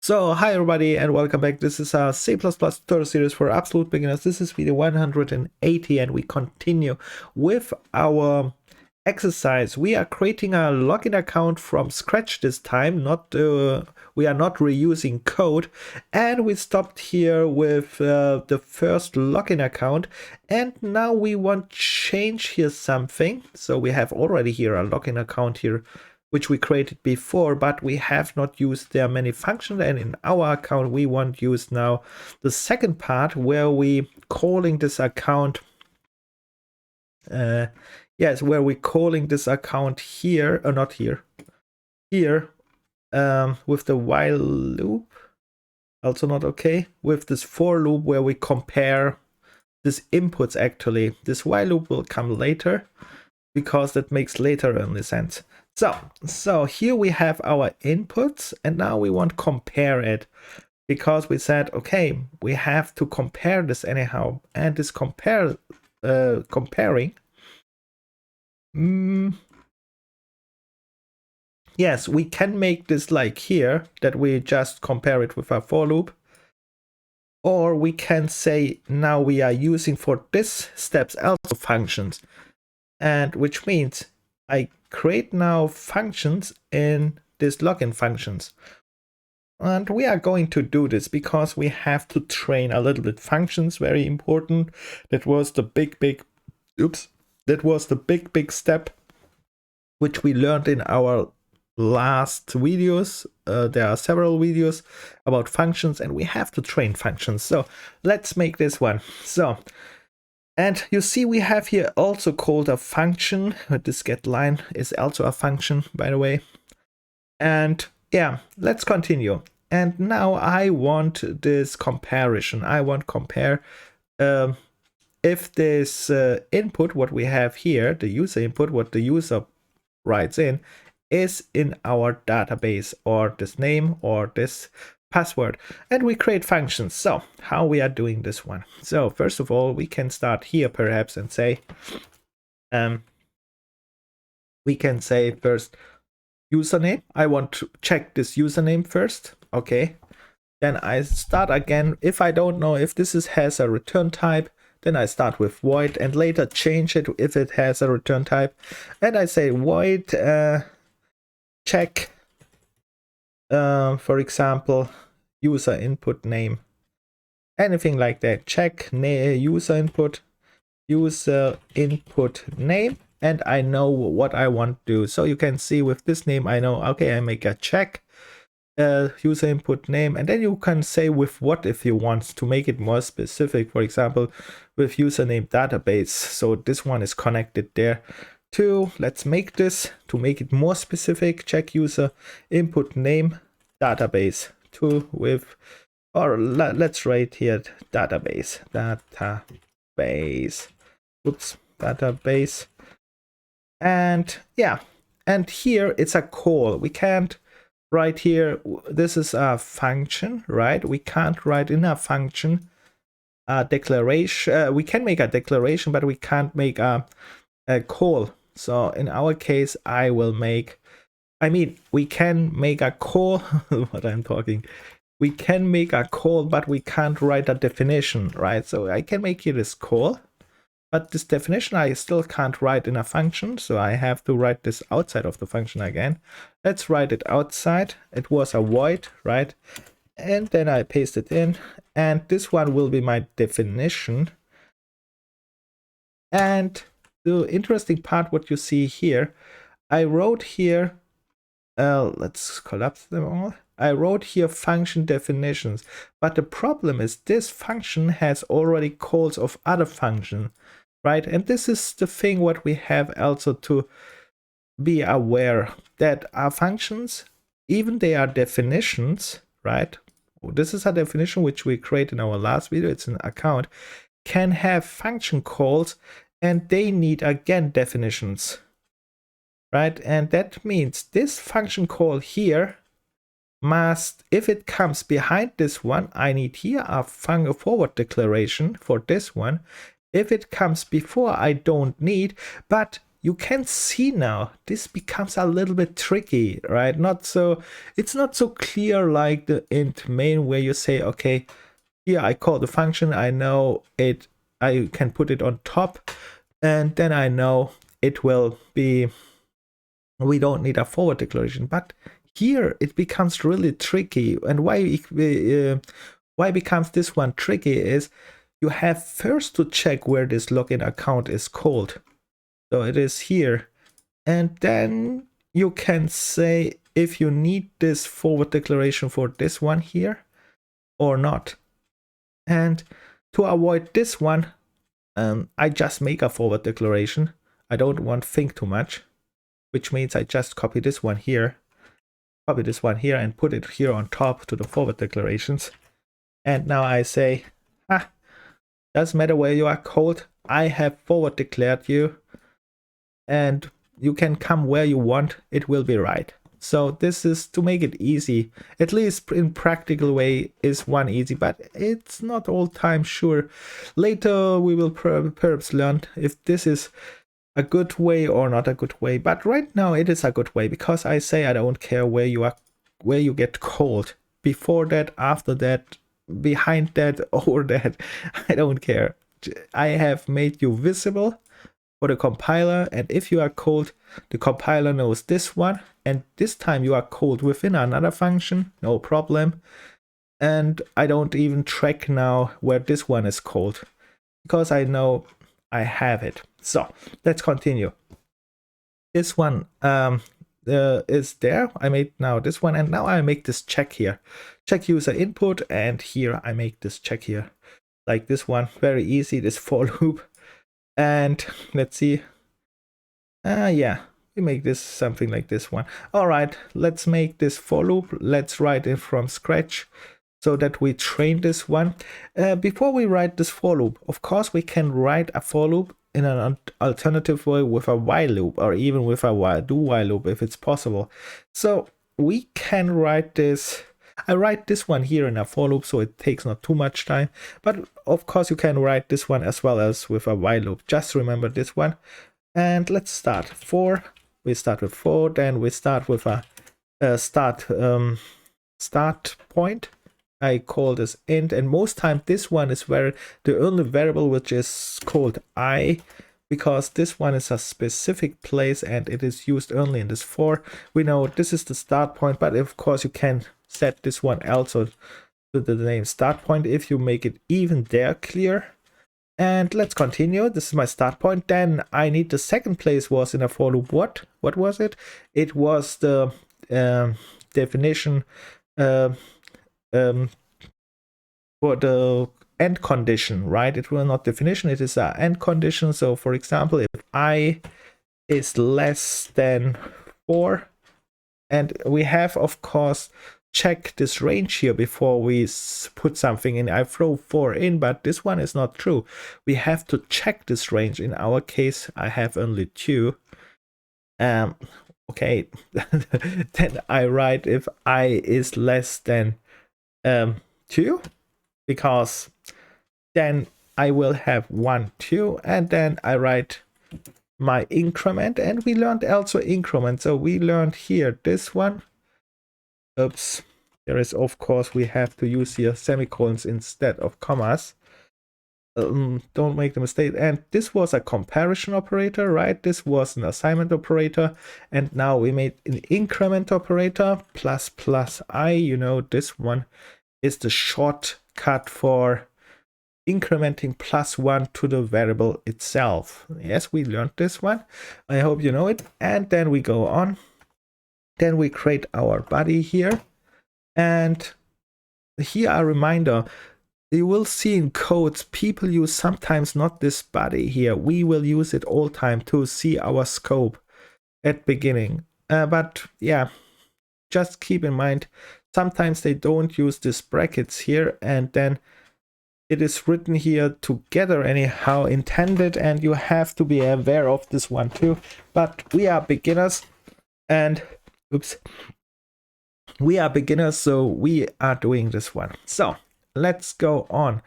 So, hi everybody and welcome back. This is our C++ tutorial series for absolute beginners. This is video 180 and we continue with our exercise. We are creating a login account from scratch this time. We are not reusing code, and we stopped here with the first login account, and now we want to change here something. So we have already here a login account here which we created before, but we have not used their many functions, and in our account we want to use now the second part where we calling this account where we calling this account here, or not here, here, with the while loop, also not okay, with this for loop where we compare this inputs. Actually this while loop will come later because that makes later only sense. So here we have our inputs, and now we want to compare it because we said, okay, we have to compare this anyhow, and this comparing. Yes, we can make this like here, that we just compare it with a for loop, or we can say now we are using for this steps also functions, and which means I create now functions in this login functions. And we are going to do this because we have to train a little bit functions, very important. That was the big step which we learned in our last videos. There are several videos about functions, and we have to train functions. So let's make this one. And you see we have here also called a function. This get line is also a function, by the way. And yeah, let's continue. And now I want this comparison. I want compare if this input, what we have here, the user input, what the user writes in, is in our database, or this name or this password, and we create functions. So how we are doing this one? So first of all, we can start here perhaps and say we can say first username. I want to check this username first. Okay, then I start again. If I don't know if this has a return type, then I start with void and later change it if it has a return type, and I say void check, for example, user input name, anything like that. Check user input name, and I know what I want to do. So you can see with this name I know, okay, I make a check user input name, and then you can say with what if you want to make it more specific, for example with username database. So this one is connected there too. Let's make this to make it more specific. Check user input name database to with, or let's write here database, and yeah, and here it's a call. We can't write here, this is a function, right? We can't write in a function a declaration. We can make a declaration, but we can't make a call. So in our case I will make, we can make a call what I'm talking, we can make a call, but we can't write a definition, right? So I can make here this call, but this definition I still can't write in a function, so I have to write this outside of the function again. Let's write it outside. It was a void, right? And then I paste it in, and this one will be my definition. And the interesting part, what you see here, I wrote here, let's collapse them all. I wrote here function definitions, but the problem is this function has already calls of other functions, right? And this is the thing what we have also to be aware, that our functions, even they are definitions, right? This is a definition which we created in our last video, it's an account, can have function calls, and they need again definitions, right? And that means this function call here must, if it comes behind this one, I need here a forward declaration for this one. If it comes before, I don't need, but you can see now this becomes a little bit tricky, right? It's not so clear like the int main where you say, okay, here I call the function, I know it, I can put it on top, and then I know it will be, we don't need a forward declaration. But here it becomes really tricky. And why becomes this one tricky is you have first to check where this login account is called. So it is here. And then you can say if you need this forward declaration for this one here or not. And to avoid this one, I just make a forward declaration. I don't want to think too much, which means I just copy this one here, and put it here on top to the forward declarations. And now I say, doesn't matter where you are called, I have forward declared you, and you can come where you want, it will be right. So this is to make it easy, at least in practical way is one easy, but it's not all time sure. Later we will perhaps learn if this is a good way or not a good way, but right now it is a good way because I say I don't care where you are, where you get called. Before that, after that, behind that, over that, I don't care. I have made you visible for the compiler, and if you are called, the compiler knows this one, and this time you are called within another function, no problem. And I don't even track now where this one is called because I know I have it. So let's continue. This one is there. I made now this one, and now I make this check here. Check user input, and here I make this check here. Like this one, very easy, this for loop. And let's see. Yeah, we make this something like this one. All right, let's make this for loop. Let's write it from scratch so that we train this one. Before we write this for loop, of course, we can write a for loop in an alternative way with a while loop, or even with a do while loop if it's possible. So we can write this. I write this one here in a for loop, so it takes not too much time. But of course, you can write this one as well as with a while loop. Just remember this one. And let's start. For, we start with for, then we start with a start point. I call this int, and most time this one is where the only variable which is called I, because this one is a specific place and it is used only in this for. We know this is the start point, but of course you can set this one also to the name start point if you make it even there clear. And let's continue. This is my start point. Then I need the second place was in a for loop. What was it? It was the definition for the end condition, right? It will not definition, it is an end condition. So for example, if I is less than 4, and we have of course check this range here before we put something in. I throw 4 in, but this one is not true. We have to check this range. In our case, I have only 2. Okay, then I write if I is less than 2, because then I will have 1, 2, and then I write my increment, and we learned also increment. So we learned here this one. Oops, there is of course we have to use here semicolons instead of commas. Don't make the mistake. And this was a comparison operator, right? This was an assignment operator, and now we made an increment operator plus I. You know, this one is the shortcut for incrementing +1 to the variable itself. Yes, we learned this one. I hope you know it. And then we go on. Then we create our body here, and here a reminder, you will see in codes people use sometimes not this body here. We will use it all time to see our scope at beginning, but yeah, just keep in mind sometimes they don't use these brackets here, and then it is written here together anyhow intended, and you have to be aware of this one too. But we are beginners, and oops, we are beginners, so we are doing this one. So let's go on.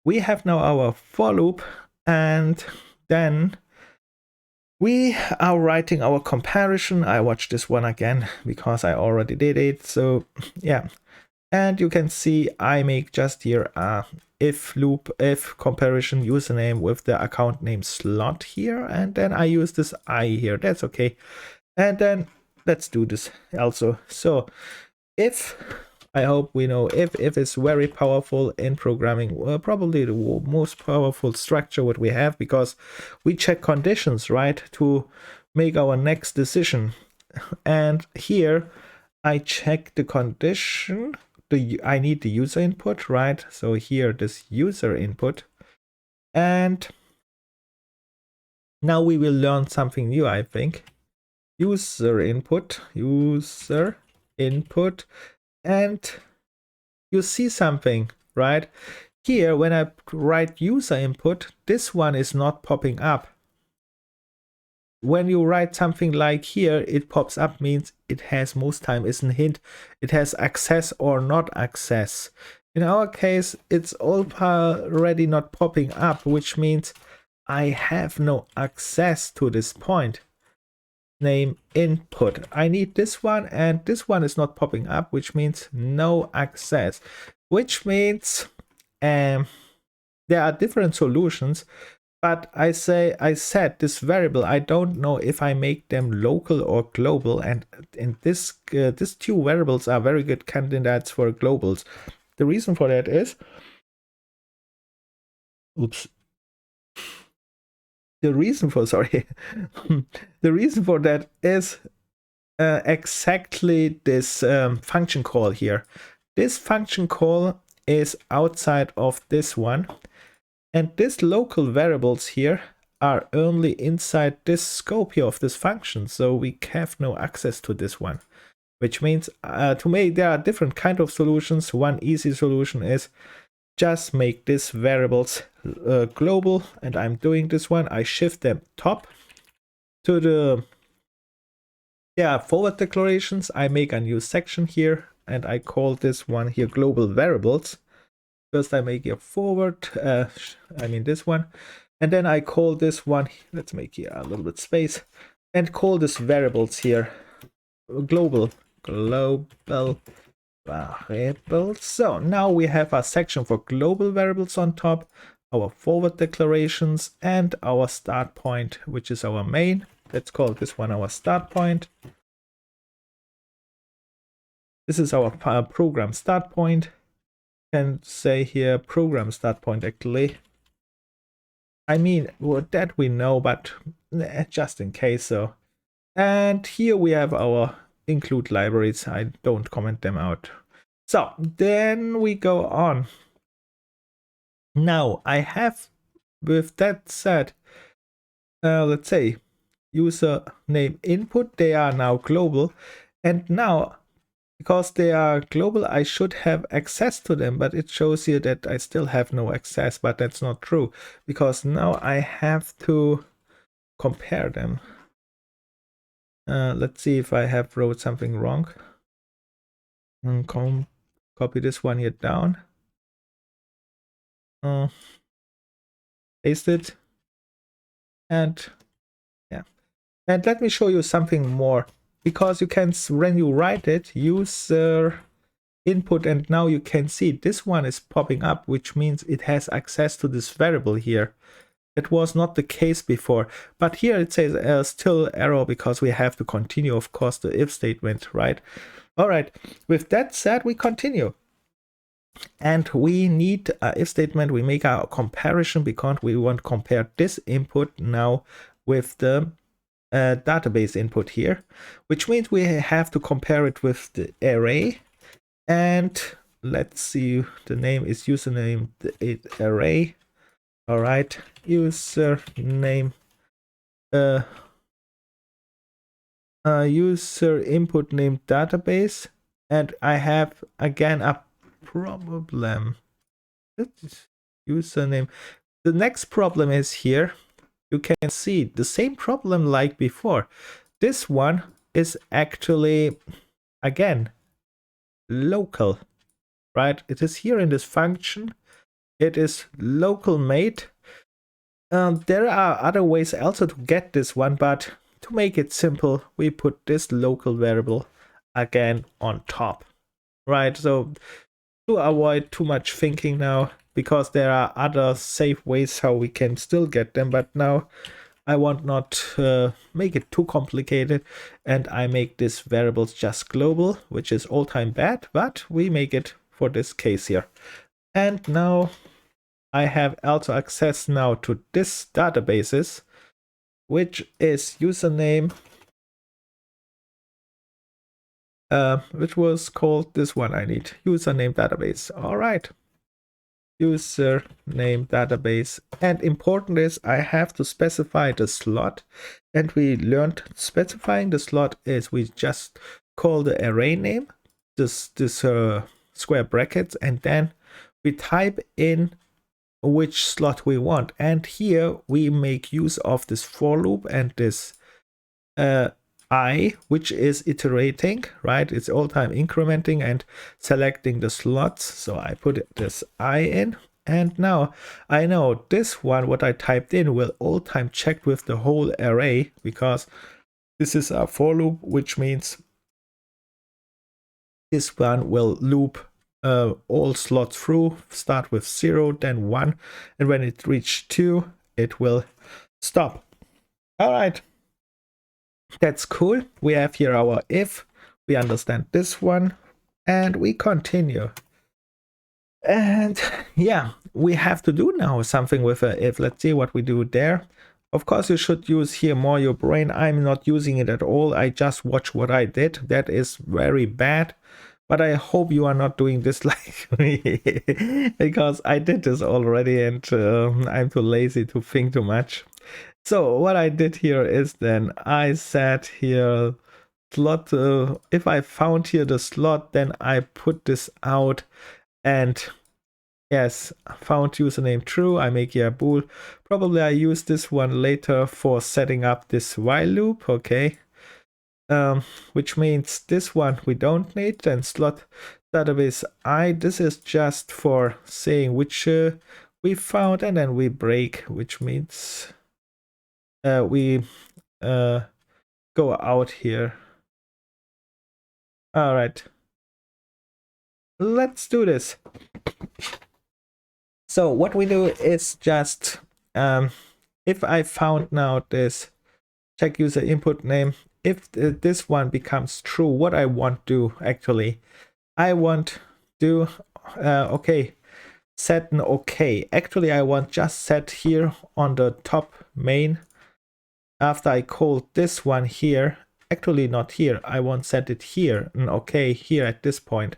We have now our for loop, and then We are writing our comparison. I watched this one again because I already did it. So yeah, and you can see I make just here a if loop, if comparison username with the account name slot here, and then I use this I here. That's okay. And then let's do this also. So if, I hope we know if is very powerful in programming, probably the most powerful structure what we have, because we check conditions, right, to make our next decision. And here I check the condition, I need the user input, right? So here this user input, and now we will learn something new, I think. User input, and you see something, right? Here, when I write user input, this one is not popping up. When you write something like here, it pops up, means it has most time is a hint. It has access or not access. In our case, it's already not popping up, which means I have no access to this point. Name input. I need this one, and this one is not popping up, which means no access, which means there are different solutions, but I said this variable, I don't know if I make them local or global, and in this these two variables are very good candidates for globals. The reason for that is, the reason for that is exactly this function call here. This function call is outside of this one, and these local variables here are only inside this scope here of this function, so we have no access to this one, which means to me there are different kind of solutions. One easy solution is just make these variables global, and I'm doing this one. I shift them top to the forward declarations. I make a new section here, and I call this one here global variables. First I make a forward, I mean this one, and then I call this one, let's make here a little bit space, and call this variables here global variables. So now we have a section for global variables on top, our forward declarations, and our start point, which is our main. Let's call this one our start point. This is our program start point. And say here program start point actually. I mean, well, that we know, but just in case so. And here we have our include libraries. I don't comment them out. So then we go on. Now I have, with that said, let's say user name input, they are now global, and now because they are global I should have access to them, but it shows here that I still have no access, but that's not true, because now I have to compare them. Let's see if I have wrote something wrong. And copy this one here down, paste it, and yeah, and let me show you something more, because you can, when you write it, user input, and now you can see this one is popping up, which means it has access to this variable here. It was not the case before, but here it says still error because we have to continue, of course, the if statement, right? All right, with that said, we continue. And we need an if statement. We make a comparison because we want to compare this input now with the database input here, which means we have to compare it with the array. And let's see, the name is username array. All right, username user input name database, and I have again a problem. Username. The next problem is here. You can see the same problem like before. This one is actually again local, right? It is here in this function. It is local made, There are other ways also to get this one, but to make it simple, we put this local variable again on top, right? So to avoid too much thinking now, because there are other safe ways how we can still get them, but now I want not make it too complicated, and I make this variables just global, which is all time bad, but we make it for this case here. And now I have also access now to this databases, which is username, which was called this one. I need username database. All right, username database. And important is I have to specify the slot, and we learned specifying the slot is we just call the array name, this square brackets, and then we type in which slot we want. And here we make use of this for loop and this I, which is iterating, right? It's all time incrementing and selecting the slots. So I put this I in, and now I know this one, what I typed in, will all time check with the whole array, because this is a for loop, which means this one will loop all slots through, start with 0, then 1, and when it reaches 2, it will stop. All right, that's cool. We have here our if, we understand this one, and we continue. And yeah, we have to do now something with a if. Let's see what we do there. Of course, you should use here more your brain. I'm not using it at all. I just watch what I did. That is very bad. But I hope you are not doing this like me, because I did this already, and I'm too lazy to think too much. So what I did here is then I said here slot, if I found here the slot, then I put this out, and yes, found username true. I make here a bool. Probably I use this one later for setting up this while loop, okay? Which means this one we don't need. And slot database I, this is just for saying which we found, and then we break, which means we go out here. All right, let's do this. So what we do is just if I found now this check user input name, if this one becomes true, what I want to do actually, I want to okay, set an okay. Actually, I want just set here on the top main. After I call this one here, actually not here, I want set it here, an okay here at this point,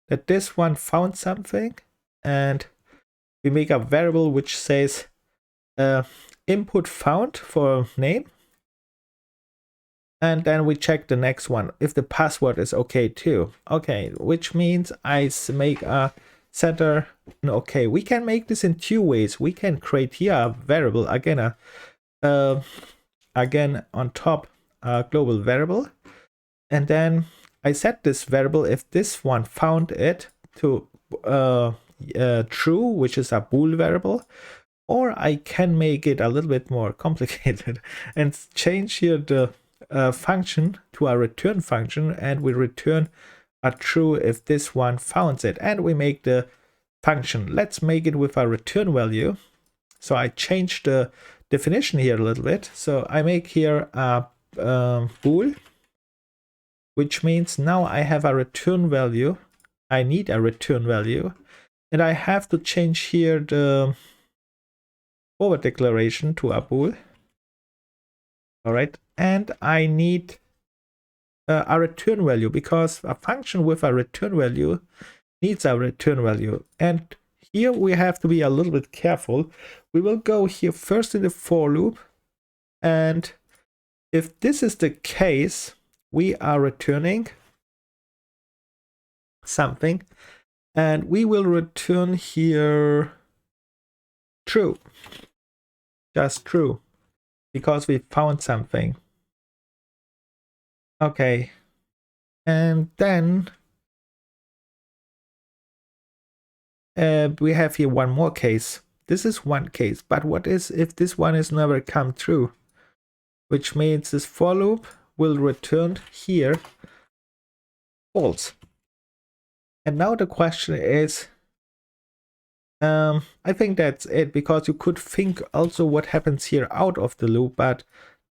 that this one found something, and we make a variable which says input found for name. And then we check the next one if the password is okay too. Okay, which means I make a setter. Okay, we can make this in two ways. We can create here a variable, again again on top a global variable, and then I set this variable if this one found it to true, which is a bool variable. Or I can make it a little bit more complicated and change here the function to a return function, and we return a true if this one founds it, and we make the function. Let's make it with a return value. So I change the definition here a little bit. So I make here a bool, which means now I have a return value. I need a return value, and I have to change here the forward declaration to a bool. All right, and I need a return value, because a function with a return value needs a return value. And here we have to be a little bit careful. We will go here first in the for loop, and if this is the case, we are returning something, and we will return here true, just true, because we found something. Okay, and then we have here one more case. This is one case, but what is if this one is never come true? Which means this for loop will return here false. And now the question is, I think that's it, because you could think also what happens here out of the loop, but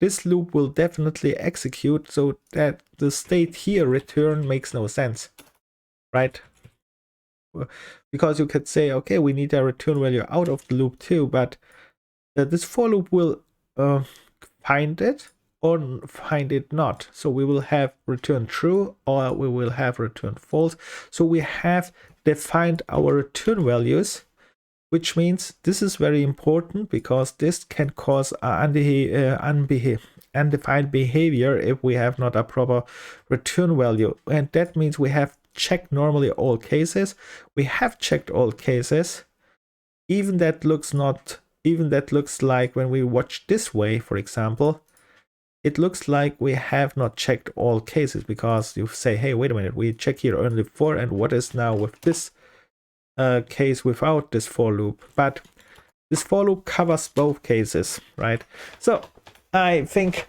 this loop will definitely execute, so that the state here return makes no sense, right? Because you could say, okay, we need a return value out of the loop too, but this for loop will find it or find it not. So we will have return true or we will have return false. So we have defined our return values, which means this is very important because this can cause undefined behavior if we have not a proper return value. And that means we have checked normally all cases. We have checked all cases. Even that looks like when we watch this way, for example, it looks like we have not checked all cases, because you say, hey, wait a minute, we check here only 4, and what is now with this case without this for loop? But this for loop covers both cases, right? So I think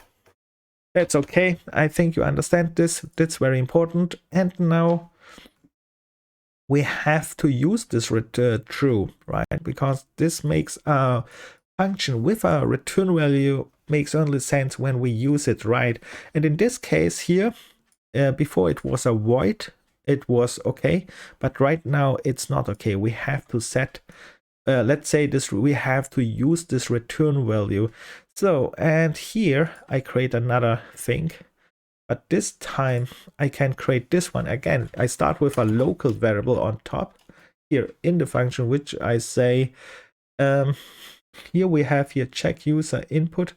that's okay. I think you understand this. That's very important. And now we have to use this return true, right? Because this makes a function with a return value makes only sense when we use it, right? And in this case here, before it was a void, it was okay, but right now it's not okay. We have to set, let's say this, we have to use this return value. So, and here I create another thing, but this time I can create this one again. I start with a local variable on top here in the function, which I say, here we have here check user input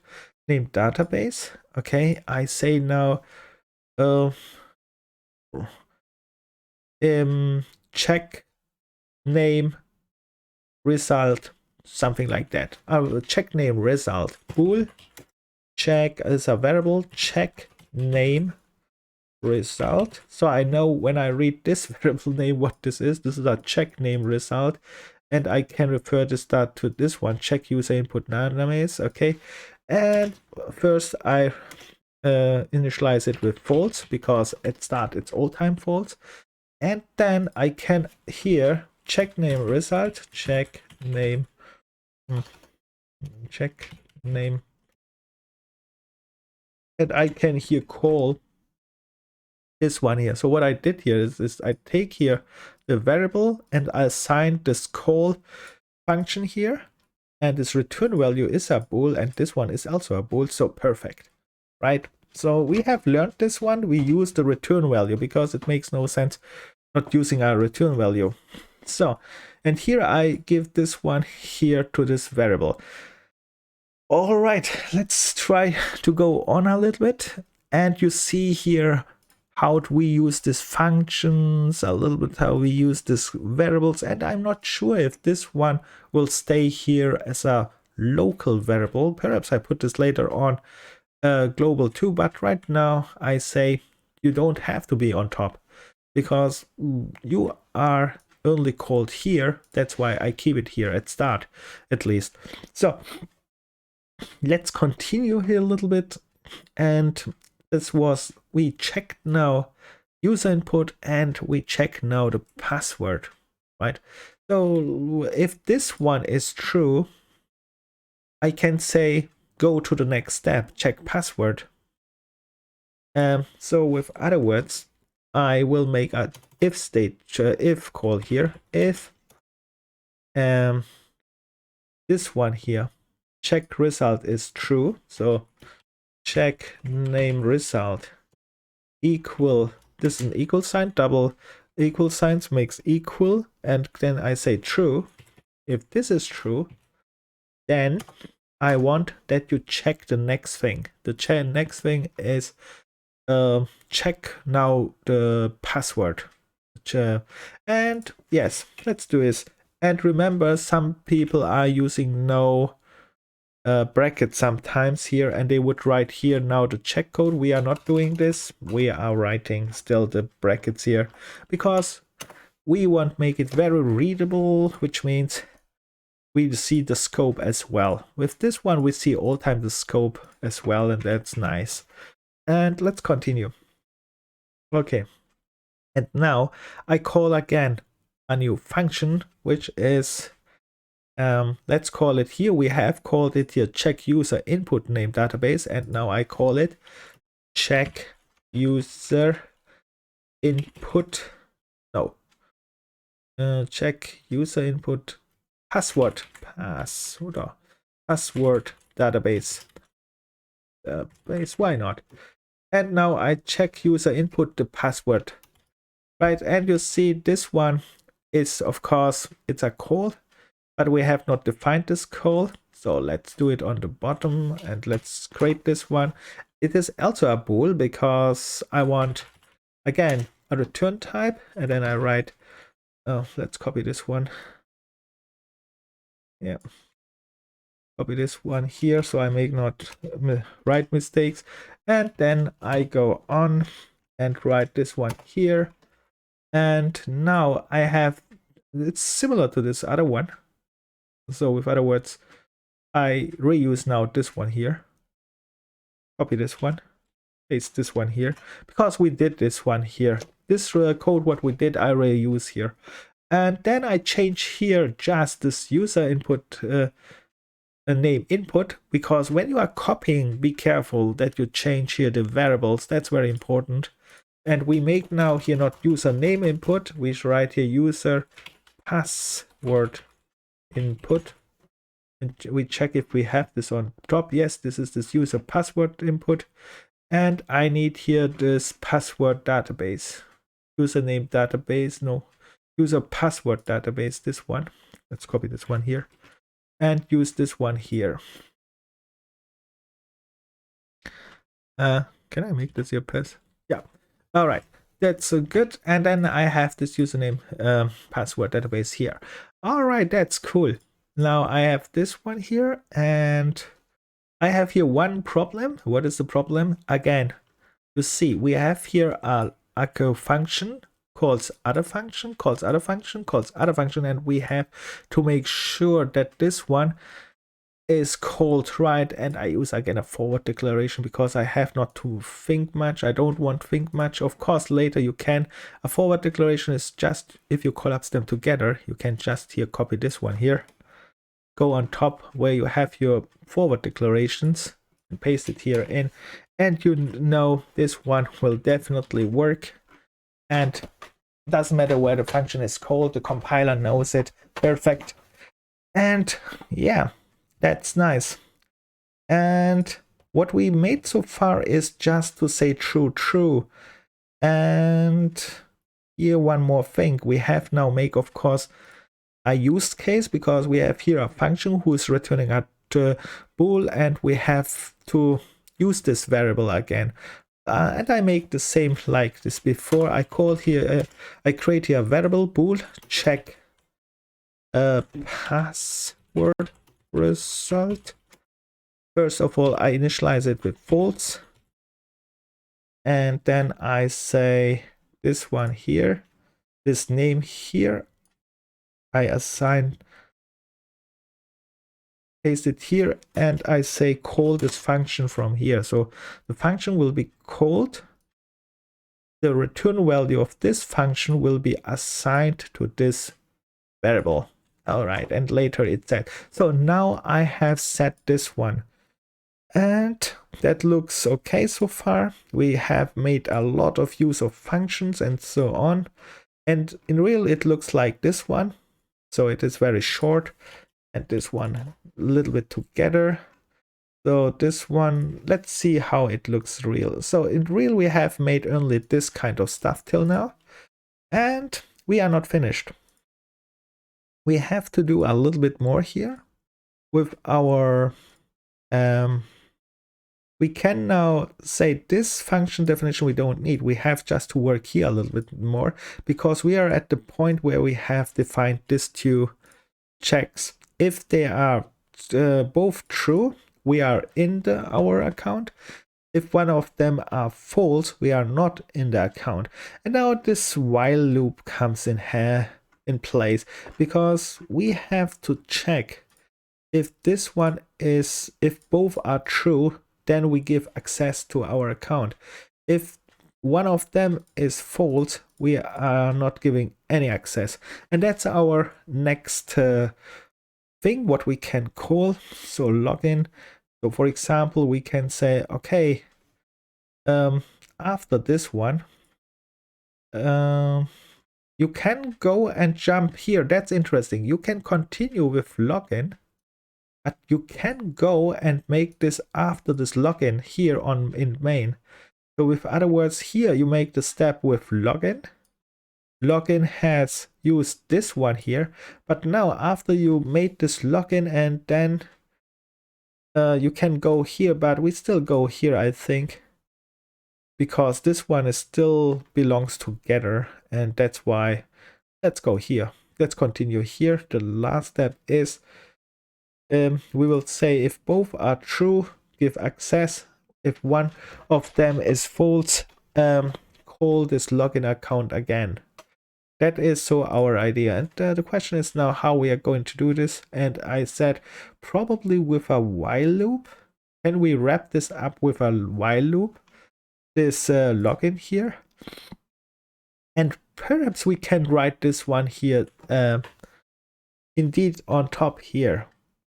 name database. Okay, I say now, check name result, something like that. Check name result bool, check is a variable, check name result. So I know when I read this variable name what this is. This is a check name result, and I can refer this start to this one, check user input database. Okay, and first I initialize it with false, because at start it's all time false. And then I can here check name result, check name, and I can here call this one here. So what I did here is I take here the variable and I assign this call function here, and this return value is a bool, and this one is also a bool. So perfect, right? So we have learned this one. We use the return value because it makes no sense not using our return value. So, and here I give this one here to this variable. All right, let's try to go on a little bit. And you see here how we use these functions, a little bit how we use these variables. And I'm not sure if this one will stay here as a local variable. Perhaps I put this later on global too, but right now I say you don't have to be on top, because you are only called here. That's why I keep it here at start, at least. So let's continue here a little bit. And this was, we checked now user input and we check now the password, right? So if this one is true, I can say go to the next step, check password. So with other words, I will make a if state, if call here, if this one here, check result is true. So check name result equal, this is an equal sign, double equal signs makes equal, and then I say true. If this is true, then I want that you check the next thing. The next thing is check now the password. And yes, let's do this. And remember, some people are using no brackets sometimes here, and they would write here now the check code. We are not doing this. We are writing still the brackets here because we want to make it very readable, which means we see the scope as well. With this one, we see all time the scope as well, and that's nice. And let's continue. Okay. And now I call again a new function, which is, let's call it here. We have called it here check user input name database. And now I call it check user input. No. Check user input password database. Why not? And now I check user input the password, right? And you see this one is, of course, it's a call, but we have not defined this call. So let's do it on the bottom and let's create this one. It is also a bool because I want, again, a return type, and then I write, let's copy this one. Yeah. Copy this one here so I make not write mistakes. And then I go on and write this one here. And now I have, it's similar to this other one. So with other words, I reuse now this one here. Copy this one. Paste this one here. Because we did this one here. This code, what we did, I reuse here. And then I change here just this user input name input, because when you are copying, be careful that you change here the variables. That's very important. And we make now here not user name input, we write here user password input, and we check if we have this on top. Yes, this is this user password input, and I need here this password database, username database, no, user password database, this one. Let's copy this one here and use this one here. Can I make this here pass? Yeah. All right. That's good. And then I have this username password database here. All right. That's cool. Now I have this one here, and I have here one problem. What is the problem? Again, you see, we have here a function calls other function, calls other function, calls other function, and we have to make sure that this one is called right. And I use again a forward declaration because I have not to think much. I don't want to think much. Of course, later you can. A forward declaration is just if you collapse them together, you can just here copy this one here, go on top where you have your forward declarations and paste it here in, and you know this one will definitely work. And doesn't matter where the function is called, the compiler knows it. Perfect. And yeah, that's nice. And what we made so far is just to say true. And here one more thing. We have now make, of course, a use case, because we have here a function who is returning a bool, and we have to use this variable again. And I make the same like this before. I call here, I create here a variable bool check password result. First of all, I initialize it with false, and then I say this one here, this name here, I assign, paste it here, and I say call this function from here. So the function will be called, the return value of this function will be assigned to this variable. All right, and later it's set. So now I have set this one, and that looks okay so far. We have made a lot of use of functions and so on, and in real it looks like this one. So it is very short, and this one a little bit together. So this one, let's see how it looks real. So in real we have made only this kind of stuff till now, and we are not finished. We have to do a little bit more here with our we can now say this function definition we don't need. We have just to work here a little bit more, because we are at the point where we have defined these two checks. If they are both true, we are in our account. If one of them are false, we are not in the account. And now this while loop comes in place, because we have to check if this one is, if both are true, then we give access to our account. If one of them is false, we are not giving any access. And that's our next thing, what we can call. So login. So for example, we can say, okay, after this one, you can go and jump here. That's interesting. You can continue with login, but you can go and make this after this login here on in main. So with other words, here you make the step with login. Login has used this one here, but now after you made this login and then you can go here, but we still go here, I think, because this one is still belongs together, and that's why. Let's go here. Let's continue here. The last step is we will say if both are true, give access. If one of them is false, call this login account again. That is so our idea. And the question is now how we are going to do this. And I said probably with a while loop. Can we wrap this up with a while loop? This login here. And perhaps we can write this one here indeed on top here.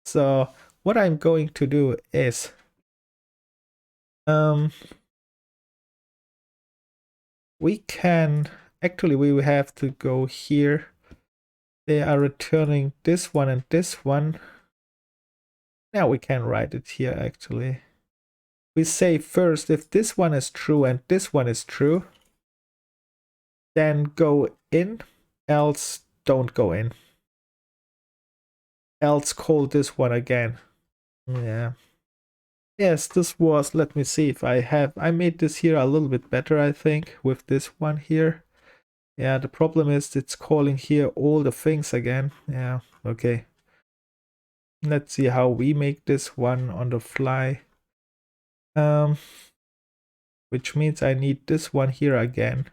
So what I'm going to do is we can actually, we will have to go here. They are returning this one and this one. Now we can write it here actually. We say first if this one is true and this one is true, then go in, else don't go in. Else call this one again. Yeah. Yes, this was, let me see if I made this here a little bit better, I think, with this one here. Yeah, the problem is it's calling here all the things again. Yeah, okay. Let's see how we make this one on the fly. Which means I need this one here again,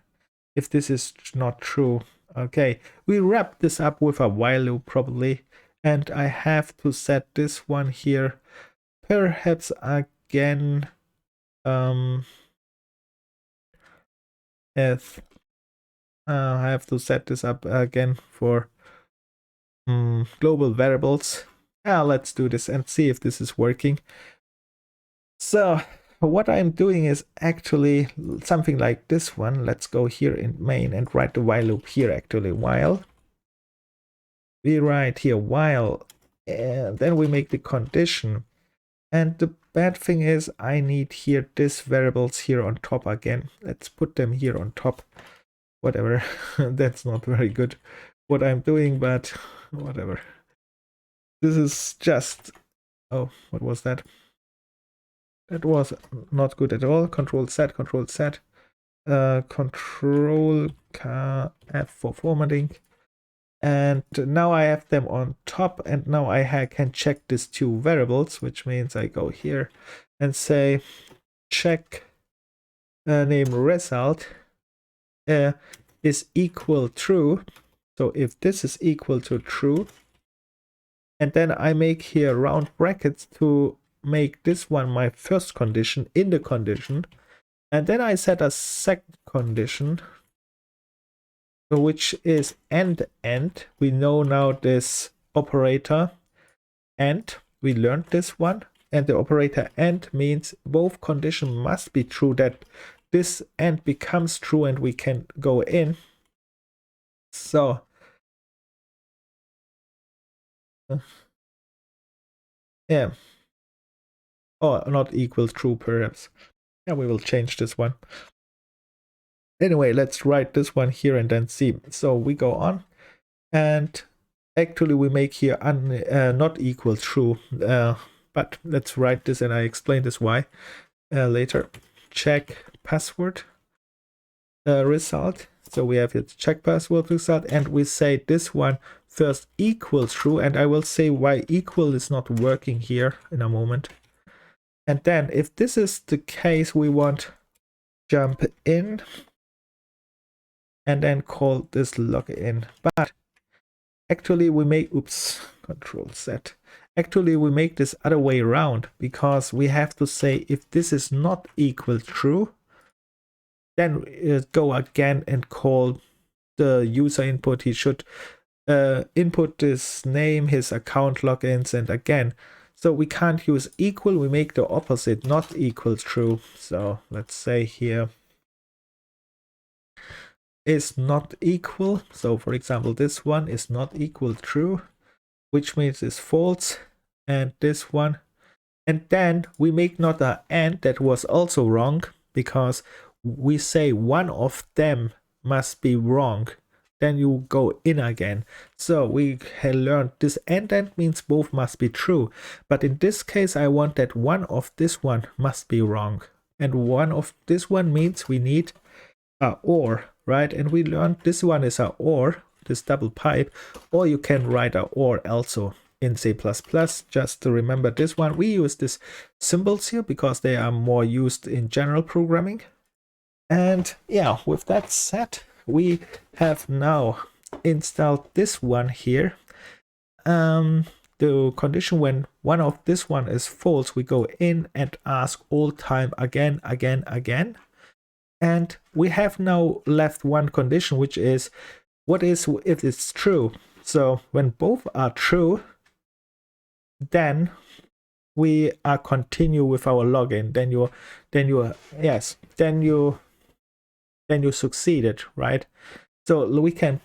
if this is not true. Okay, we wrap this up with a while loop probably, and I have to set this one here perhaps again if I have to set this up again for global variables. Let's do this and see if this is working. So what I'm doing is actually something like this one. Let's go here in main and write the while loop here actually. While we write here while, and then we make the condition. And the bad thing is I need here this variables here on top again. Let's put them here on top. Whatever. That's not very good what I'm doing, but whatever. This is just, oh, what was that? That was not good at all. Control Z, Control Z. Control F for formatting. And now I have them on top, and now I can check these two variables, which means I go here and say check name result is equal true. So if this is equal to true, and then I make here round brackets to make this one my first condition in the condition, and then I set a second condition, which is end. We know now this operator and we learned this one, and the operator and means both condition must be true, that this and becomes true and we can go in. So yeah, or not equal true perhaps. Yeah, we will change this one. Anyway, let's write this one here and then see. So we go on, and actually we make here not equal true, but let's write this and I explain this why later. Check password result. So we have here the check password result, and we say this one first equals true, and I will say why equal is not working here in a moment. And then if this is the case, we want jump in and then call this login. But Actually, we make, oops, Control Z. Actually, we make this other way around, because we have to say if this is not equal true, then go again and call the user input. He should input his name, his account logins, and again. So we can't use equal, we make the opposite, not equal true. So let's say here is not equal. So for example, this one is not equal true, which means it's false, and this one. And then we make not an and, that was also wrong, because we say one of them must be wrong. Then you go in again. So we have learned this and that means both must be true. But in this case, I want that one of this one must be wrong. And one of this one means we need a or, right? And we learned this one is a or, this double pipe, or you can write a or also in C++. Just to remember this one, we use these symbols here because they are more used in general programming. And yeah, with that said, we have now installed this one here. The condition when one of this one is false, we go in and ask all time again. And we have now left one condition, which is what is if it's true. So when both are true, then we are continue with our login. Then you succeeded, right? So we can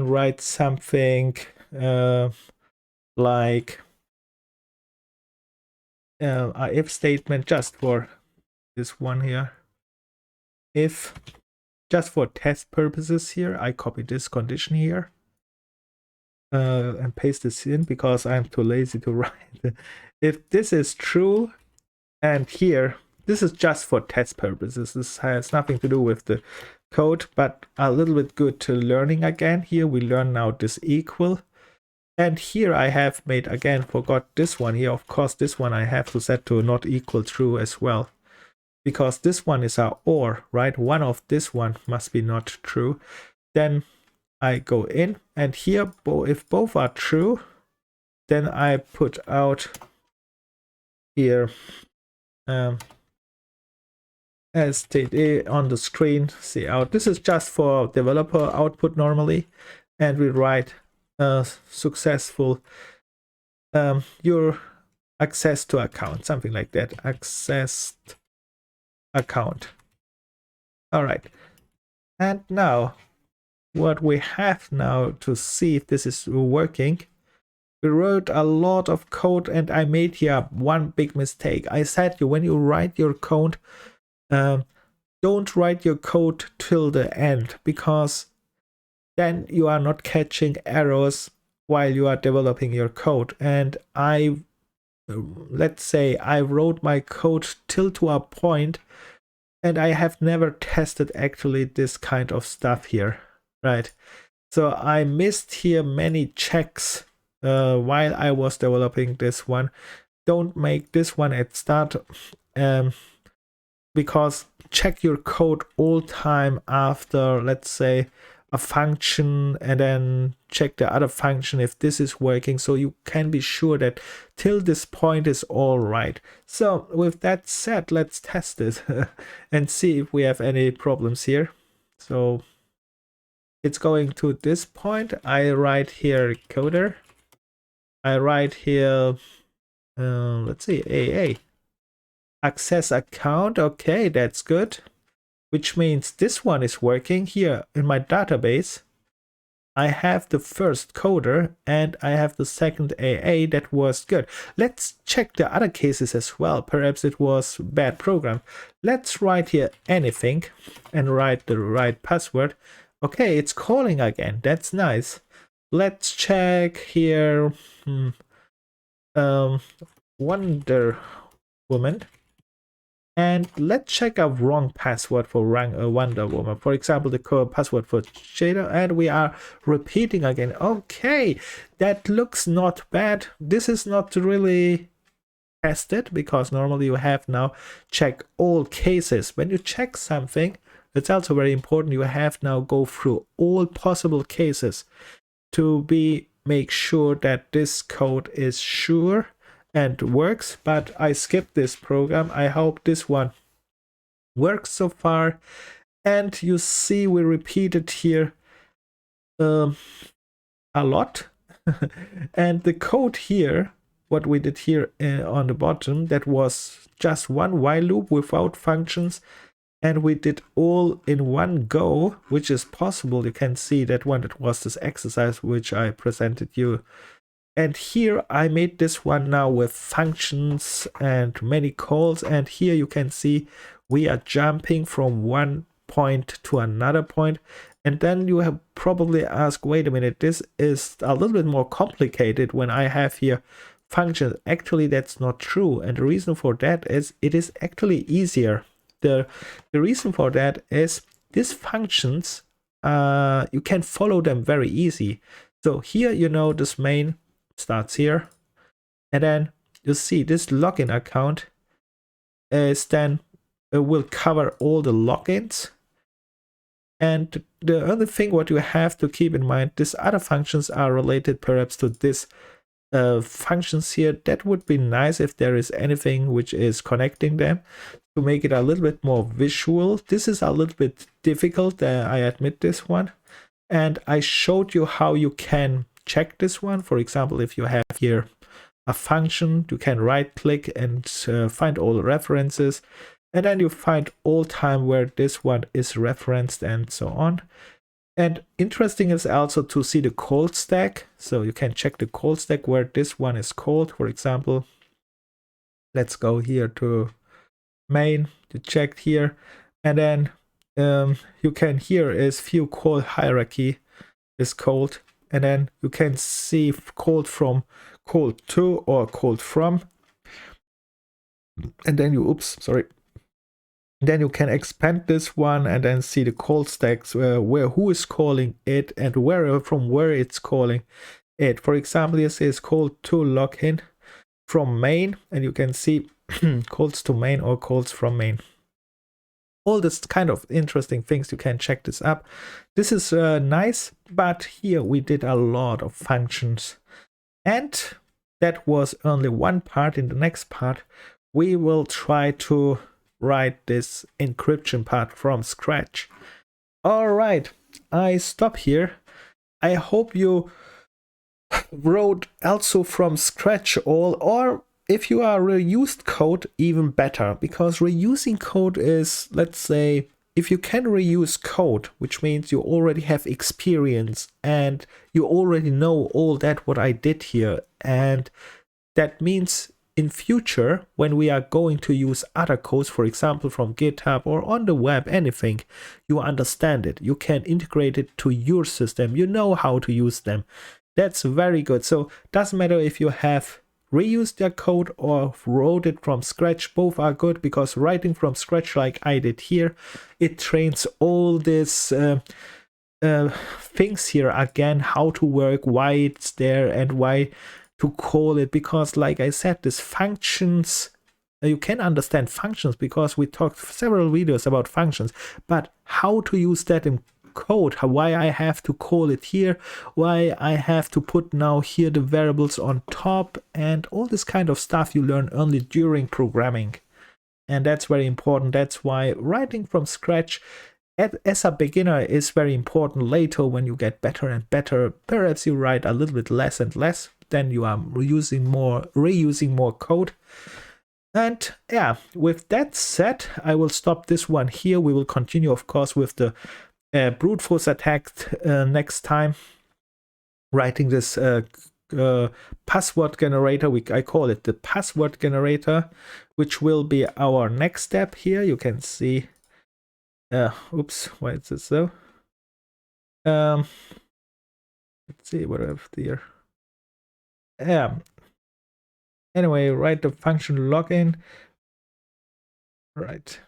write something like a if statement just for this one here. If, just for test purposes here, I copy this condition here and paste this in because I'm too lazy to write. If this is true, and here, this is just for test purposes. This has nothing to do with the code, but a little bit good to learning again. Here we learn now this equal. And here I have made, again, forgot this one here. Of course, this one I have to set to not equal true as well. Because this one is a or, right? One of this one must be not true. Then I go in, and here, if both are true, then I put out here as stated on the screen, see out. This is just for developer output normally, and we write successful your access to account, something like that, accessed account. All right, and now what we have now to see if this is working, we wrote a lot of code, and I made here one big mistake. I said you when you write your code, don't write your code till the end, because then you are not catching errors while you are developing your code. And let's say I wrote my code till to a point, and I have never tested actually this kind of stuff here, right? So I missed here many checks while I was developing this one. Don't make this one at start, because check your code all time after, let's say, a function, and then check the other function if this is working, so you can be sure that till this point is all right. So with that said, let's test it and see if we have any problems here. So it's going to this point. I write here coder. I write here, let's see, AA. Access account, okay, that's good. Which means this one is working here in my database. I have the first coder and I have the second AA, that was good. Let's check the other cases as well. Perhaps it was bad program. Let's write here anything and write the right password. Okay, it's calling again, that's nice. Let's check here Wonder Woman. And let's check a wrong password for Wonder Woman. For example, the password for Shader, and we are repeating again. Okay, that looks not bad. This is not really tested because normally you have now check all cases. When you check something, it's also very important you have now go through all possible cases to make sure that this code is sure and works. But I skipped this program. I hope this one works so far. And you see we repeated here a lot. And the code here, what we did here on the bottom, that was just one while loop without functions, and we did all in one go, which is possible. You can see that one, that was this exercise which I presented you. And here I made this one now with functions and many calls, and here you can see we are jumping from one point to another point. And then you have probably asked, wait a minute, this is a little bit more complicated when I have here functions. Actually, that's not true. And the reason for that is it is actually easier. The reason for that is these functions, you can follow them very easy. So here, you know, this main starts here. And then you see this login account is then will cover all the logins. And the other thing what you have to keep in mind, these other functions are related perhaps to this functions here. That would be nice if there is anything which is connecting them to make it a little bit more visual. This is a little bit difficult, I admit this one. And I showed you how you can check this one. For example, if you have here a function, you can right click and find all the references. And then you find all time where this one is referenced and so on. And interesting is also to see the call stack. So you can check the call stack where this one is called. For example, let's go here to main to check here. And then you can here is view call hierarchy is called. And then you can see called from, called to, or called from. And then you, then you can expand this one and then see the call stacks where who is calling it and from where it's calling it. For example, this is called to login from main, and you can see calls to main or calls from main. All this kind of interesting things, you can check this up. This is nice, but here we did a lot of functions. And that was only one part. In the next part, we will try to write this encryption part from scratch. All right, I stop here. I hope you wrote also from scratch all, or if you are reused code, even better, because reusing code is, let's say, if you can reuse code, which means you already have experience and you already know all that what I did here, and that means in future, when we are going to use other codes, for example, from GitHub or on the web, anything, you understand it. You can integrate it to your system. You know how to use them. That's very good. So doesn't matter if you have reused your code or wrote it from scratch. Both are good, because writing from scratch like I did here, it trains all these things here again, how to work, why it's there and why to call it, because like I said, these functions, you can understand functions because we talked several videos about functions, but how to use that in code, why I have to call it here, why I have to put now here the variables on top, and all this kind of stuff you learn only during programming. And that's very important. That's why writing from scratch as a beginner is very important. Later, when you get better and better, perhaps you write a little bit less and less, then you are reusing more code. And yeah, with that said, I will stop this one here. We will continue, of course, with the brute force attack next time, writing this password generator. I call it the password generator, which will be our next step here. You can see oops, why is it so? Let's see what I have here. Yeah. Anyway, write the function login. Right.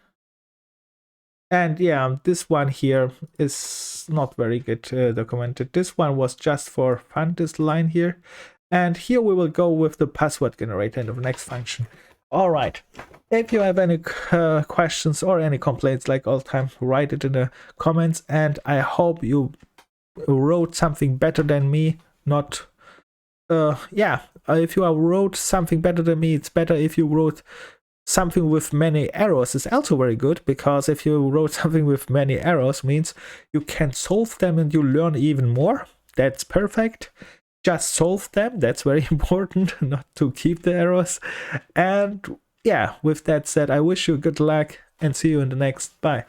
And yeah, this one here is not very good documented. This one was just for fun, this line here. And here we will go with the password generator in the next function. All right. If you have any questions or any complaints, like all the time, write it in the comments. And I hope you wrote something better than me. Not, if you wrote something better than me, it's better if you wrote something with many errors is also very good, because if you wrote something with many errors means you can solve them and you learn even more. That's perfect. Just solve them. That's very important, not to keep the errors. And yeah, with that said, I wish you good luck and see you in the next. Bye.